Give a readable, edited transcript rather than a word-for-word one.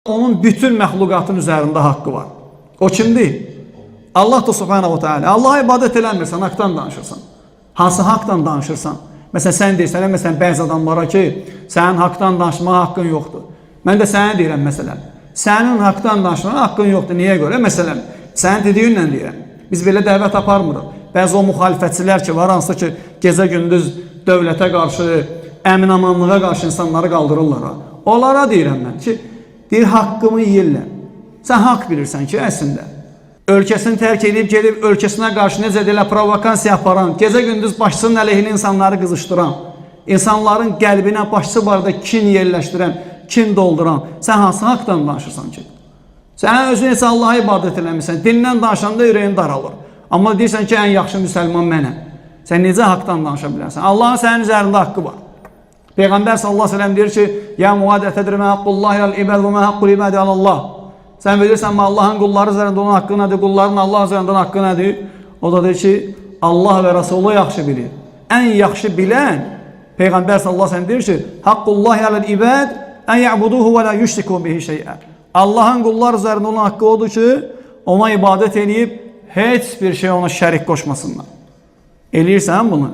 Onun bütün məxluqatın üzərində haqqı var. O kimdir? Allah da subhanahu teala. Allah'a ibadət eləmirsən, haqdan danışırsan. Hansı haqdan danışırsan? Məsələn, sən deyirsən, məsələn, bəzi adamlara ki, sənin haqdan danışmağa haqqın yoxdur. Mən də sənə deyirəm, məsələn, sənin haqdan danışmağa haqqın yoxdur. Niyə görə? Məsələn, sənin dediyinlə deyirəm. Biz belə dəvət aparmırıq. Bəzi o müxalifətçilər ki, var, hansı ki, gecə-gündüz dövlətə qarşı, əmin-amanlığa qarşı insanları qaldırırlar. Onlara deyirəm mən ki, deyir, haqqımı yiyirlər. Sən haqq bilirsən ki, əslində. Ölkəsini tərk edib, gelib ölkəsinə qarşı necə deyilə provokansiya aparan, gecə-gündüz başçısının əleyhinə insanları qızışdıran, insanların qəlbinə başçı barədə kin yerləşdirən, kin dolduran, sən hansı haqdan danışırsan ki? Sən özün isə Allah'a ibadət eləmirsən, dindən danışanda ürəyin daralır. Amma deyirsən ki, ən yaxşı müsəlman mənəm. Sən necə haqdan danışa bilərsən? Allahın sənin üzərində haqqı var. Peyğəmbər sallallahu aleyhi ve sellem deyir ki, ya muad ətədir mə haqqullahi al-ibad və mə haqqul ibadi alallah. Sən bilirsən mi Allahın qulları üzərində onun haqqı nədir, qulların Allah üzərində onun haqqı nədir? O da deyir ki, Allah və Rasulü yaxşı bilir. Ən yaxşı bilən Peyğəmbər sallallahu aleyhi ve sellem deyir ki, haqqullahi al-ibad ən ya'buduhu və la yüşriku bihi şey'ə. Allahın qullar üzərində onun haqqı odur ki, ona ibadət edib heç bir şey ona şərik qoşmasınlar. Eləyirsən bunu?